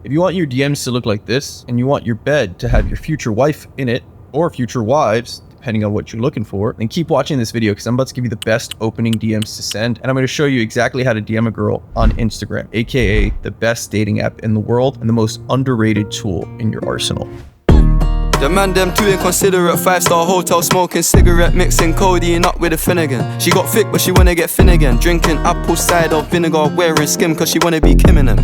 If you want your DMs to look like this, and you want your bed to have your future wife in it, or future wives, depending on what you're looking for, then keep watching this video because I'm about to give you the best opening DMs to send, and I'm going to show you exactly how to DM a girl on Instagram, aka the best dating app in the world and the most underrated tool in your arsenal. The man them too inconsiderate, 5-star hotel smoking cigarette, mixing codeine up with a Finnegan. She got thick but she wanna get thin again, drinking apple cider vinegar, wearing skim cause she wanna be Kim in them.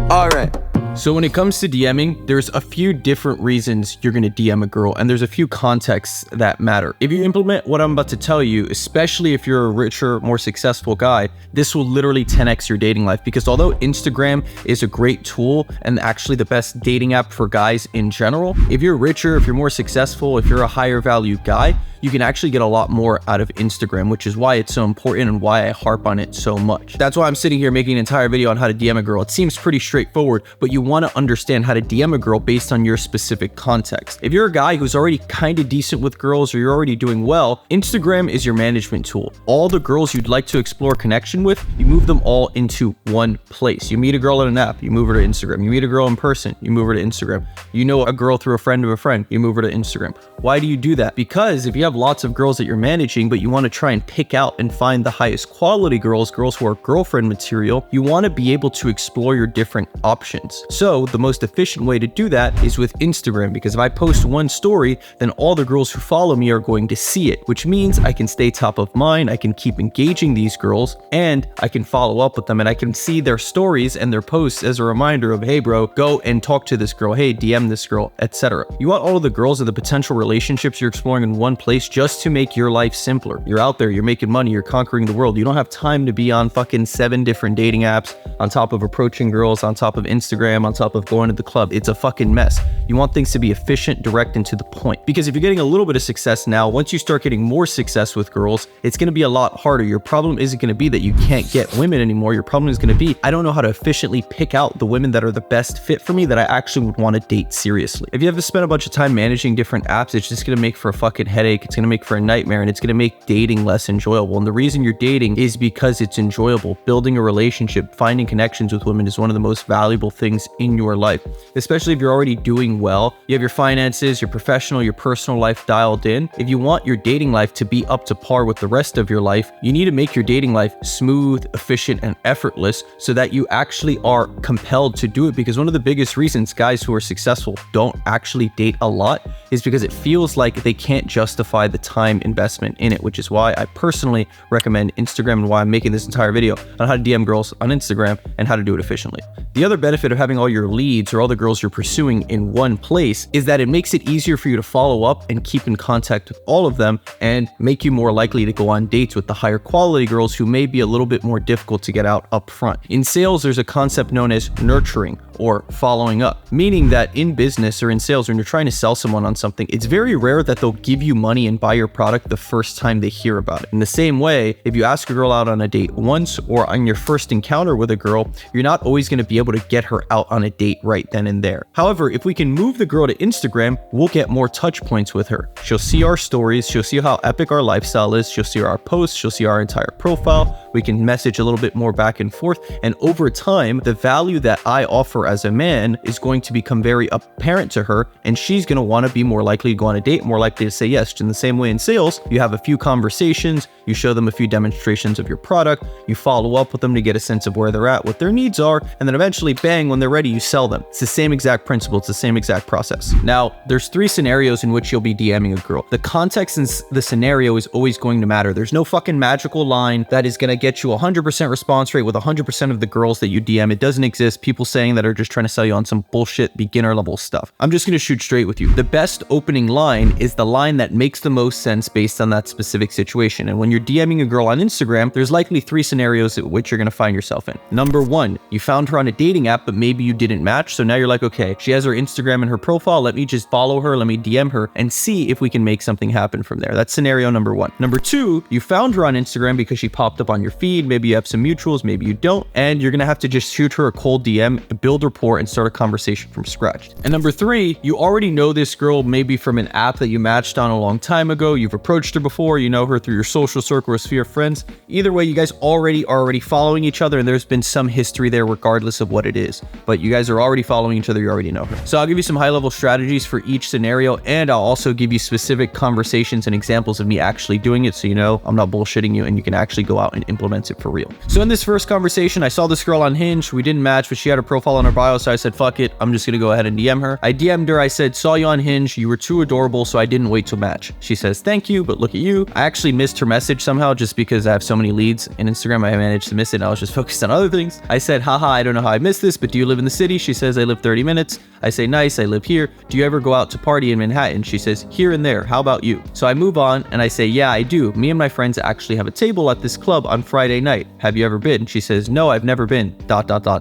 Alright. So when it comes to DMing, there's a few different reasons you're going to DM a girl, and there's a few contexts that matter. If you implement what I'm about to tell you, especially if you're a richer, more successful guy, this will literally 10x your dating life, because although Instagram is a great tool and actually the best dating app for guys in general, if you're richer, if you're more successful, if you're a higher value guy, you can actually get a lot more out of Instagram, which is why it's so important and why I harp on it so much. That's why I'm sitting here making an entire video on how to DM a girl. It seems pretty straightforward, but you want to understand how to DM a girl based on your specific context. If you're a guy who's already kind of decent with girls or you're already doing well, Instagram is your management tool. All the girls you'd like to explore connection with, you move them all into one place. You meet a girl on an app, you move her to Instagram. You meet a girl in person, you move her to Instagram. You know a girl through a friend of a friend, you move her to Instagram. Why do you do that? Because if you have lots of girls that you're managing, but you want to try and pick out and find the highest quality girls who are girlfriend material, you want to be able to explore your different options. So the most efficient way to do that is with Instagram, because if I post one story, then all the girls who follow me are going to see it, which means I can stay top of mind, I can keep engaging these girls, and I can follow up with them, and I can see their stories and their posts as a reminder of, hey bro, go and talk to this girl, hey, DM this girl, etc. You want all of the girls and the potential relationships you're exploring in one place just to make your life simpler. You're out there, you're making money, you're conquering the world. You don't have time to be on fucking 7 different dating apps, on top of approaching girls, on top of Instagram, on top of going to the club. It's a fucking mess. You want things to be efficient, direct, and to the point. Because if you're getting a little bit of success now, once you start getting more success with girls, it's going to be a lot harder. Your problem isn't going to be that you can't get women anymore. Your problem is going to be, I don't know how to efficiently pick out the women that are the best fit for me that I actually would want to date seriously. If you have to spend a bunch of time managing different apps, it's just going to make for a fucking headache. It's going to make for a nightmare, and it's going to make dating less enjoyable. And the reason you're dating is because it's enjoyable. Building a relationship, finding connections with women is one of the most valuable things in your life, especially if you're already doing well. You have your finances, your professional, your personal life dialed in. If you want your dating life to be up to par with the rest of your life, you need to make your dating life smooth, efficient, and effortless so that you actually are compelled to do it. Because one of the biggest reasons guys who are successful don't actually date a lot is because it feels like they can't justify the time investment in it, which is why I personally recommend Instagram and why I'm making this entire video on how to DM girls on Instagram and how to do it efficiently. The other benefit of having all your leads or all the girls you're pursuing in one place is that it makes it easier for you to follow up and keep in contact with all of them and make you more likely to go on dates with the higher quality girls who may be a little bit more difficult to get out up front. In sales, there's a concept known as nurturing or following up, meaning that in business or in sales, when you're trying to sell someone on something, it's very rare that they'll give you money and buy your product the first time they hear about it. In the same way, if you ask a girl out on a date once or on your first encounter with a girl, you're not always going to be able to get her out on a date right then and there. However, if we can move the girl to Instagram, we'll get more touch points with her. She'll see our stories, she'll see how epic our lifestyle is, she'll see our posts, she'll see our entire profile. We can message a little bit more back and forth, and over time, the value that I offer as a man is going to become very apparent to her, and she's going to want to be more likely to go on a date, more likely to say yes. In the same way in sales, you have a few conversations, you show them a few demonstrations of your product, you follow up with them to get a sense of where they're at, what their needs are, and then eventually, bang, when they're ready, you sell them. It's the same exact principle, it's the same exact process. Now, there's 3 scenarios in which you'll be DMing a girl. The context and the scenario is always going to matter. There's no fucking magical line that is going to get you 100% response rate with 100% of the girls that you DM. It doesn't exist. People saying that are just trying to sell you on some bullshit beginner level stuff. I'm just going to shoot straight with you. The best opening line is the line that makes the most sense based on that specific situation. And when you're DMing a girl on Instagram, there's likely 3 scenarios at which you're going to find yourself in. Number 1, you found her on a dating app, but maybe you didn't match. So now you're like, okay, she has her Instagram in her profile. Let me just follow her. Let me DM her and see if we can make something happen from there. That's scenario number 1. Number 2, you found her on Instagram because she popped up on your feed, maybe you have some mutuals, maybe you don't, and you're gonna have to just shoot her a cold DM, build rapport, and start a conversation from scratch. And number 3, you already know this girl maybe from an app that you matched on a long time ago, you've approached her before, you know her through your social circle or sphere of friends. Either way, you guys are already following each other, and there's been some history there regardless of what it is, but you guys are already following each other, you already know her. So I'll give you some high-level strategies for each scenario, and I'll also give you specific conversations and examples of me actually doing it, so you know I'm not bullshitting you and you can actually go out and implement it for real. So in this first conversation, I saw this girl on Hinge. We didn't match, but she had a profile on her bio, so I said, fuck it, I'm just gonna go ahead and DM her. I DM'd her, I said, saw you on Hinge, you were too adorable, so I didn't wait to match. She says, thank you, but look at you. I actually missed her message somehow just because I have so many leads in Instagram, I managed to miss it and I was just focused on other things. I said, haha, I don't know how I missed this, but do you live in the city? She says, I live 30 minutes. I say, nice, I live here. Do you ever go out to party in Manhattan? She says, here and there, how about you? So I move on and I say, yeah, I do. Me and my friends actually have a table at this club on Friday night. Have you ever been? She says, no, I've never been. ...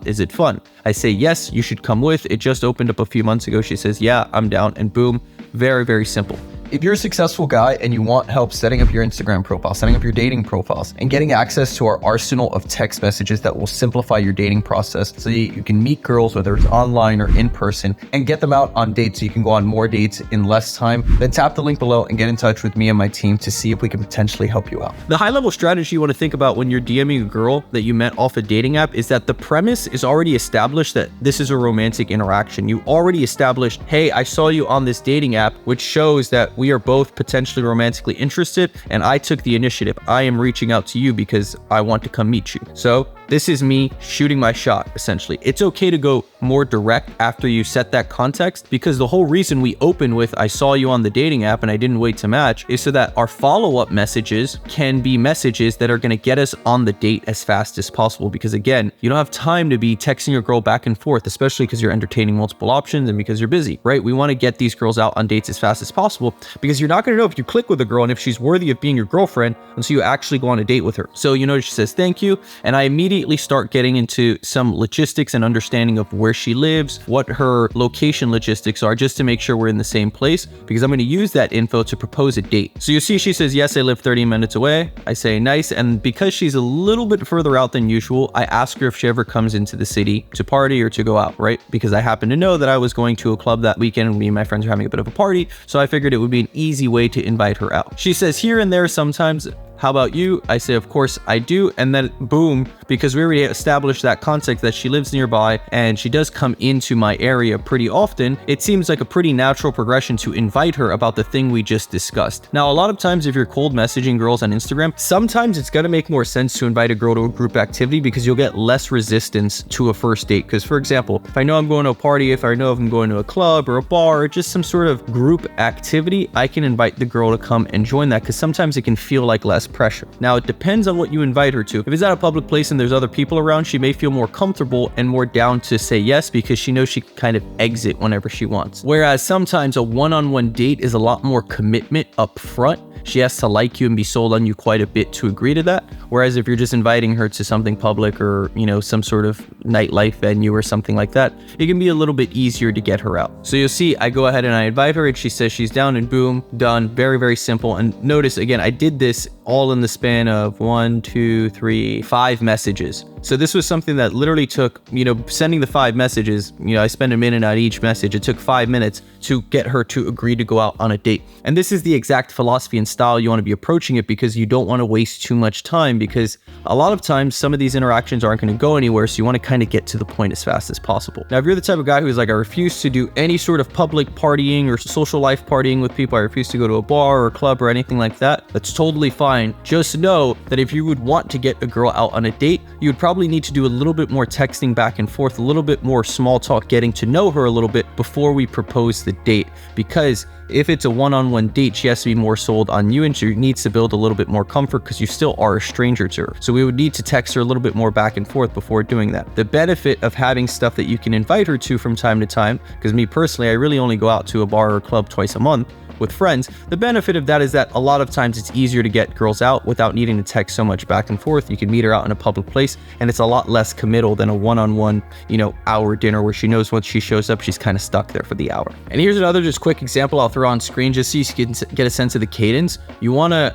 Is it fun? I say, yes, you should come with. It just opened up a few months ago. She says, yeah, I'm down, and boom. Very, very simple. If you're a successful guy and you want help setting up your Instagram profile, setting up your dating profiles, and getting access to our arsenal of text messages that will simplify your dating process so you can meet girls, whether it's online or in person, and get them out on dates so you can go on more dates in less time, then tap the link below and get in touch with me and my team to see if we can potentially help you out. The high-level strategy you want to think about when you're DMing a girl that you met off a dating app is that the premise is already established that this is a romantic interaction. You already established, hey, I saw you on this dating app, which shows that we are both potentially romantically interested, and I took the initiative. I am reaching out to you because I want to come meet you. So this is me shooting my shot, essentially. It's okay to go more direct after you set that context, because the whole reason we open with, I saw you on the dating app and I didn't wait to match, is so that our follow-up messages can be messages that are going to get us on the date as fast as possible. Because again, you don't have time to be texting your girl back and forth, especially because you're entertaining multiple options and because you're busy, right? We want to get these girls out on dates as fast as possible, because you're not going to know if you click with a girl and if she's worthy of being your girlfriend until you actually go on a date with her. So you notice she says thank you, and I immediately start getting into some logistics and understanding of where she lives, what her location logistics are, just to make sure we're in the same place, because I'm going to use that info to propose a date. So you see she says, yes, I live 30 minutes away. I say nice, and because she's a little bit further out than usual, I ask her if she ever comes into the city to party or to go out, right? Because I happen to know that I was going to a club that weekend and me and my friends are having a bit of a party, so I figured it would be an easy way to invite her out. She says here and there sometimes. How about you? I say, of course I do. And then boom, because we already established that context that she lives nearby and she does come into my area pretty often, it seems like a pretty natural progression to invite her about the thing we just discussed. Now, a lot of times if you're cold messaging girls on Instagram, sometimes it's gonna make more sense to invite a girl to a group activity because you'll get less resistance to a first date. Because for example, if I know I'm going to a party, if I know if I'm going to a club or a bar or just some sort of group activity, I can invite the girl to come and join that, because sometimes it can feel like less pressure. Now, it depends on what you invite her to. If it's at a public place and there's other people around, she may feel more comfortable and more down to say yes because she knows she can kind of exit whenever she wants. Whereas sometimes a one-on-one date is a lot more commitment up front. She has to like you and be sold on you quite a bit to agree to that. Whereas if you're just inviting her to something public or, you know, some sort of nightlife venue or something like that, it can be a little bit easier to get her out. So you'll see, I go ahead and I invite her and she says she's down, and boom, done. Very, very simple. And notice again, I did this all in the span of 1, 2, 3, 5 messages. So this was something that literally took, you know, sending the 5 messages, you know, I spend a minute on each message. It took 5 minutes to get her to agree to go out on a date. And this is the exact philosophy and style you want to be approaching it, because you don't want to waste too much time, because a lot of times some of these interactions aren't going to go anywhere. So you want to kind of get to the point as fast as possible. Now, if you're the type of guy who's like, I refuse to do any sort of public partying or social life partying with people, I refuse to go to a bar or a club or anything like that, that's totally fine. Just know that if you would want to get a girl out on a date, you would probably need to do a little bit more texting back and forth, a little bit more small talk, getting to know her a little bit before we propose the date. Because if it's a one-on-one date, she has to be more sold on you, and she needs to build a little bit more comfort because you still are a stranger to her. So we would need to text her a little bit more back and forth before doing that. The benefit of having stuff that you can invite her to from time to time, because me personally, I really only go out to a bar or a club twice a month, with friends. The benefit of that is that a lot of times it's easier to get girls out without needing to text so much back and forth. You can meet her out in a public place, and it's a lot less committal than a one-on-one, hour dinner where she knows once she shows up, she's kind of stuck there for the hour. And here's another just quick example I'll throw on screen just so you can get a sense of the cadence. You want to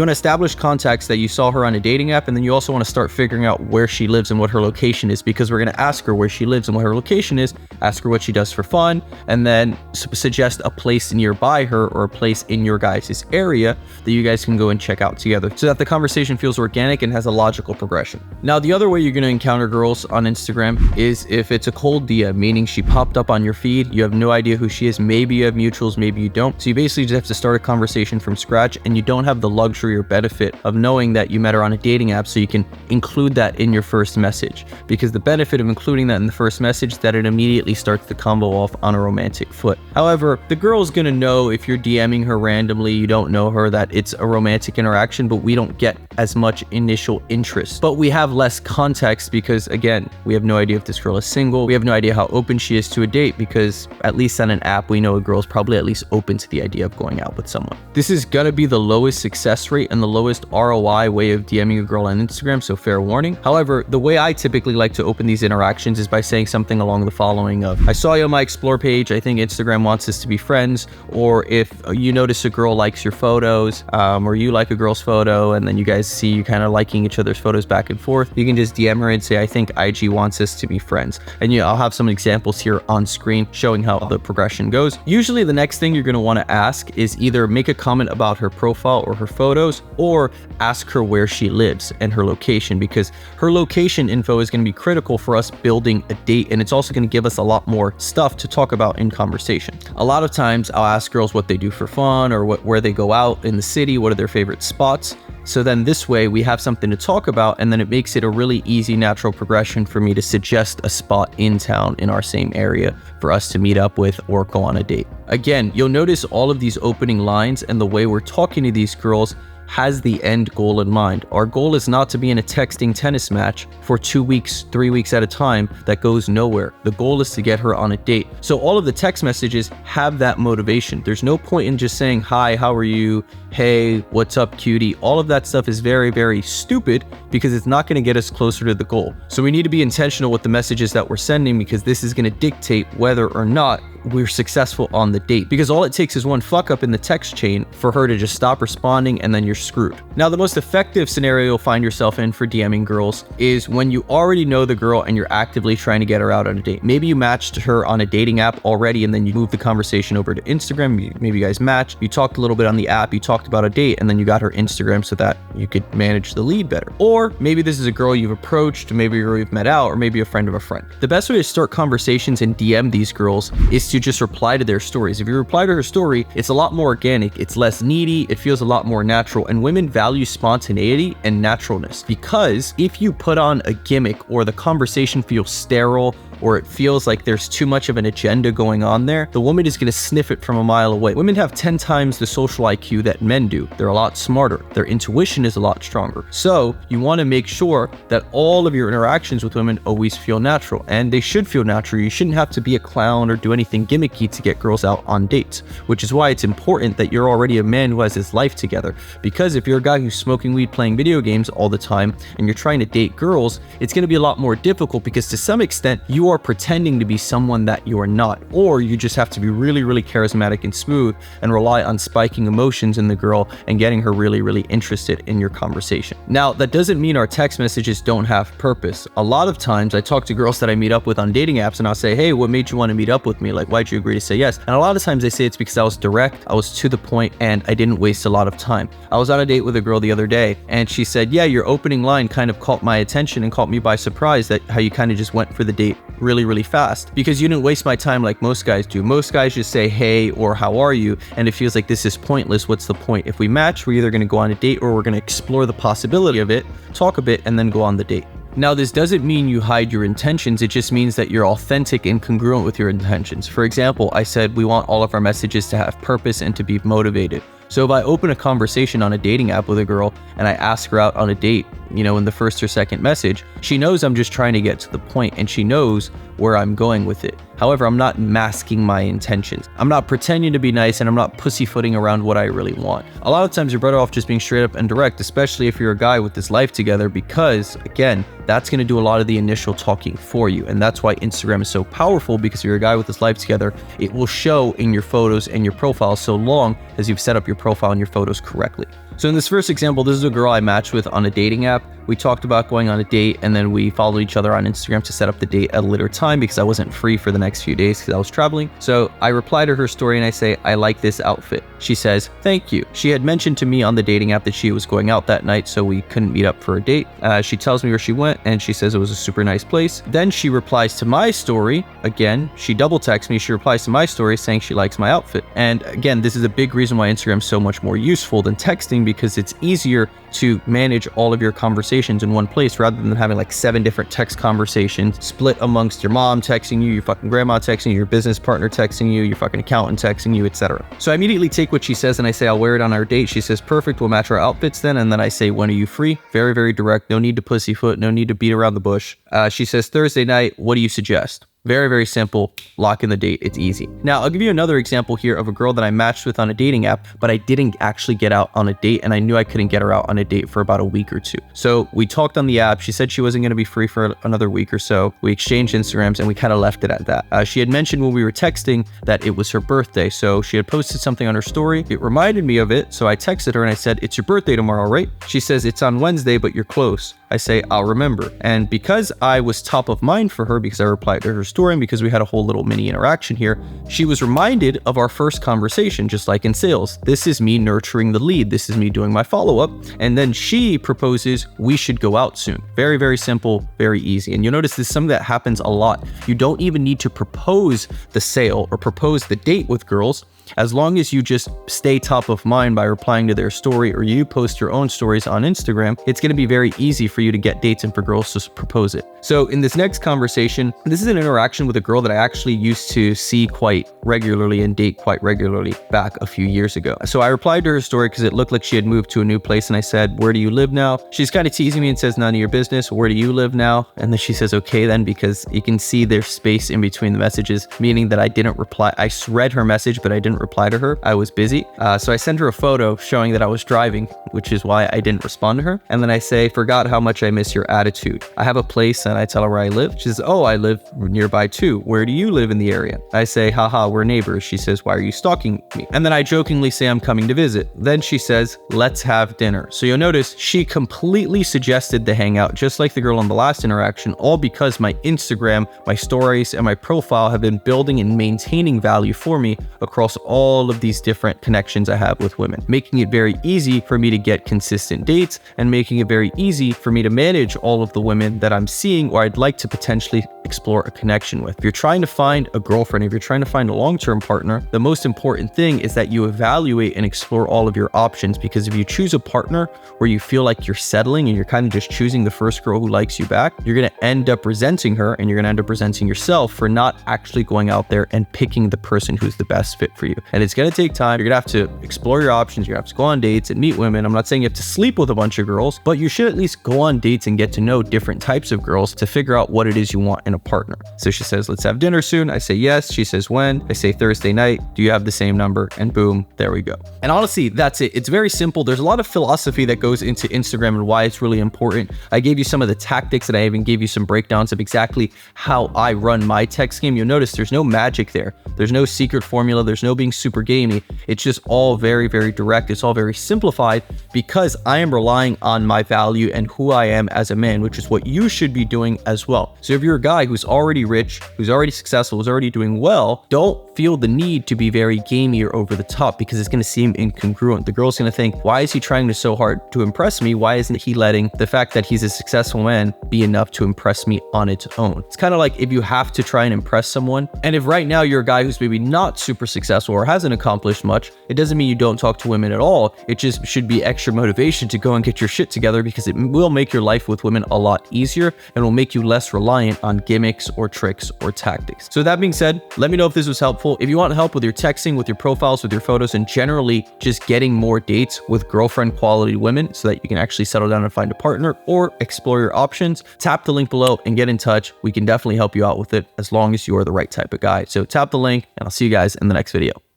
establish contacts that you saw her on a dating app, and then you also want to start figuring out where she lives and what her location is, because we're going to ask her where she lives and what her location is, ask her what she does for fun, and then suggest a place nearby her or a place in your guys' area that you guys can go and check out together so that the conversation feels organic and has a logical progression. Now, the other way you're going to encounter girls on Instagram is if it's a cold DM, meaning she popped up on your feed, you have no idea who she is, maybe you have mutuals, maybe you don't. So you basically just have to start a conversation from scratch, and you don't have the luxury or benefit of knowing that you met her on a dating app, so you can include that in your first message. Because the benefit of including that in the first message is that it immediately starts the combo off on a romantic foot. However, the girl's gonna know if you're DMing her randomly, you don't know her, that it's a romantic interaction, but we don't get as much initial interest. But we have less context because, again, we have no idea if this girl is single. We have no idea how open she is to a date, because at least on an app, we know a girl's probably at least open to the idea of going out with someone. This is gonna be the lowest success rate and the lowest ROI way of DMing a girl on Instagram, so fair warning. However, the way I typically like to open these interactions is by saying something along the following of, I saw you on my explore page, I think Instagram wants us to be friends. Or if you notice a girl likes your photos, or you like a girl's photo, and then you guys see you kind of liking each other's photos back and forth, you can just DM her and say, I think IG wants us to be friends. And I'll have some examples here on screen showing how the progression goes. Usually the next thing you're going to want to ask is either make a comment about her profile or her photos, or ask her where she lives and her location, because her location info is going to be critical for us building a date, and it's also going to give us a lot more stuff to talk about in conversation. A lot of times I'll ask girls what they do for fun, or where they go out in the city, what are their favorite spots. So then this way we have something to talk about, and then it makes it a really easy, natural progression for me to suggest a spot in town in our same area for us to meet up with or go on a date. Again, you'll notice all of these opening lines and the way we're talking to these girls has the end goal in mind. Our goal is not to be in a texting tennis match for 2 weeks, 3 weeks at a time that goes nowhere. The goal is to get her on a date. So all of the text messages have that motivation. There's no point in just saying, hi, how are you? Hey, what's up, cutie? All of that stuff is very, very stupid, because it's not going to get us closer to the goal. So we need to be intentional with the messages that we're sending, because this is going to dictate whether or not we're successful on the date, because all it takes is one fuck up in the text chain for her to just stop responding, and then you're screwed. Now, the most effective scenario you'll find yourself in for DMing girls is when you already know the girl and you're actively trying to get her out on a date. Maybe you matched her on a dating app already, and then you move the conversation over to Instagram. Maybe you guys matched, you talked a little bit on the app, you talked about a date, and then you got her Instagram so that you could manage the lead better. Or maybe this is a girl you've approached, maybe a girl you've met out, or maybe a friend of a friend. The best way to start conversations and DM these girls is to just reply to their stories. If you reply to her story, it's a lot more organic, it's less needy, it feels a lot more natural, and women value spontaneity and naturalness. Because if you put on a gimmick, or the conversation feels sterile, or it feels like there's too much of an agenda going on there, the woman is going to sniff it from a mile away. Women have 10 times the social IQ that men do. They're a lot smarter. Their intuition is a lot stronger. So you want to make sure that all of your interactions with women always feel natural, and they should feel natural. You shouldn't have to be a clown or do anything gimmicky to get girls out on dates, which is why it's important that you're already a man who has his life together. Because if you're a guy who's smoking weed, playing video games all the time, and you're trying to date girls, it's going to be a lot more difficult, because to some extent you are pretending to be someone that you are not, or you just have to be really, really charismatic and smooth and rely on spiking emotions in the girl and getting her really, really interested in your conversation. Now, that doesn't mean our text messages don't have purpose. A lot of times I talk to girls that I meet up with on dating apps, and I'll say, hey, what made you want to meet up with me? Like, why'd you agree to say yes? And a lot of times they say it's because I was direct, I was to the point, and I didn't waste a lot of time. I was on a date with a girl the other day, and she said, yeah, your opening line kind of caught my attention and caught me by surprise, that how you kind of just went for the date really, really fast, because you didn't waste my time like most guys do. Most guys just say, hey, or how are you? And it feels like this is pointless. What's the point? If we match, we're either going to go on a date, or we're going to explore the possibility of it, talk a bit, and then go on the date. Now, this doesn't mean you hide your intentions. It just means that you're authentic and congruent with your intentions. For example, I said we want all of our messages to have purpose and to be motivated. So if I open a conversation on a dating app with a girl and I ask her out on a date, in the first or second message, she knows I'm just trying to get to the point and she knows where I'm going with it. However, I'm not masking my intentions. I'm not pretending to be nice and I'm not pussyfooting around what I really want. A lot of times you're better off just being straight up and direct, especially if you're a guy with this life together, because again, that's going to do a lot of the initial talking for you. And that's why Instagram is so powerful, because if you're a guy with this life together, it will show in your photos and your profile so long as you've set up your profile and your photos correctly. So in this first example, this is a girl I matched with on a dating app. We talked about going on a date and then we followed each other on Instagram to set up the date at a later time because I wasn't free for the next few days because I was traveling. So I reply to her story and I say, I like this outfit. She says, thank you. She had mentioned to me on the dating app that she was going out that night, so we couldn't meet up for a date. She tells me where she went and she says it was a super nice place. Then she replies to my story. Again, she double texts me. She replies to my story saying she likes my outfit. And again, this is a big reason why Instagram is so much more useful than texting, because it's easier to manage all of your conversations in one place rather than having like 7 different text conversations split amongst your mom texting you, your fucking grandma texting you, your business partner texting you, your fucking accountant texting you, etc. So I immediately take what she says and I say, I'll wear it on our date. She says, perfect, we'll match our outfits then. And then I say, when are you free? Very, very direct. No need to pussyfoot. No need to beat around the bush. She says, Thursday night. What do you suggest? Very, very simple. Lock in the date. It's easy. Now, I'll give you another example here of a girl that I matched with on a dating app, but I didn't actually get out on a date, and I knew I couldn't get her out on a date for about a week or 2. So we talked on the app. She said she wasn't going to be free for another week or so. We exchanged Instagrams, and we kind of left it at that. She had mentioned when we were texting that it was her birthday, so she had posted something on her story. It reminded me of it, so I texted her and I said, it's your birthday tomorrow, right? She says, it's on Wednesday, but you're close. I say, I'll remember. And because I was top of mind for her, because I replied to her story and because we had a whole little mini interaction here, she was reminded of our first conversation, just like in sales. This is me nurturing the lead. This is me doing my follow-up. And then she proposes we should go out soon. Very, very simple, very easy. And you'll notice this is something that happens a lot. You don't even need to propose the sale or propose the date with girls. As long as you just stay top of mind by replying to their story, or you post your own stories on Instagram, it's going to be very easy for you to get dates and for girls to propose it. So in this next conversation, this is an interaction with a girl that I actually used to see quite regularly and date quite regularly back a few years ago. So I replied to her story because it looked like she had moved to a new place, and I said, where do you live now? She's kind of teasing me and says, none of your business. Where do you live now? And then she says, okay then, because you can see there's space in between the messages, meaning that I didn't reply. I read her message, but I didn't reply to her. I was busy. So I sent her a photo showing that I was driving, which is why I didn't respond to her. And then I say, forgot how much I miss your attitude. I have a place, and I tell her where I live. She says, oh, I live nearby too. Where do you live in the area? I say, haha, we're neighbors. She says, why are you stalking me? And then I jokingly say I'm coming to visit. Then she says, let's have dinner. So you'll notice she completely suggested the hangout, just like the girl in the last interaction, all because my Instagram, my stories, and my profile have been building and maintaining value for me across all of these different connections I have with women, making it very easy for me to get consistent dates and making it very easy for me to manage all of the women that I'm seeing or I'd like to potentially explore a connection with. If you're trying to find a girlfriend, if you're trying to find a long-term partner, the most important thing is that you evaluate and explore all of your options, because if you choose a partner where you feel like you're settling and you're kind of just choosing the first girl who likes you back, you're going to end up resenting her, and you're going to end up resenting yourself for not actually going out there and picking the person who's the best fit for you. And it's going to take time. You're going to have to explore your options. You're going to have to go on dates and meet women. I'm not saying you have to sleep with a bunch of girls, but you should at least go on dates and get to know different types of girls to figure out what it is you want in a partner. So she says, let's have dinner soon. I say yes. She says, when? I say Thursday night. Do you have the same number? And boom, there we go. And honestly, that's it. It's very simple. There's a lot of philosophy that goes into Instagram and why it's really important. I gave you some of the tactics, and I even gave you some breakdowns of exactly how I run my text game. You'll notice there's no magic there. There's no secret formula. There's no being super gamey. It's just all very, very direct. It's all very simplified because I am relying on my value and who I am as a man, which is what you should be doing as well. So if you're a guy who's already rich, who's already successful, who's already doing well, don't feel the need to be very gamey or over the top, because it's going to seem incongruent. The girl's going to think, why is he trying so hard to impress me? Why isn't he letting the fact that he's a successful man be enough to impress me on its own? It's kind of like if you have to try and impress someone, and if right now you're a guy who's maybe not super successful or hasn't accomplished much, it doesn't mean you don't talk to women at all. It just should be extra motivation to go and get your shit together, because it will make your life with women a lot easier and will make you less reliant on gimmicks or tricks or tactics. So that being said, let me know if this was helpful. If you want help with your texting, with your profiles, with your photos, and generally just getting more dates with girlfriend quality women so that you can actually settle down and find a partner or explore your options, tap the link below and get in touch. We can definitely help you out with it as long as you are the right type of guy. So tap the link and I'll see you guys in the next video.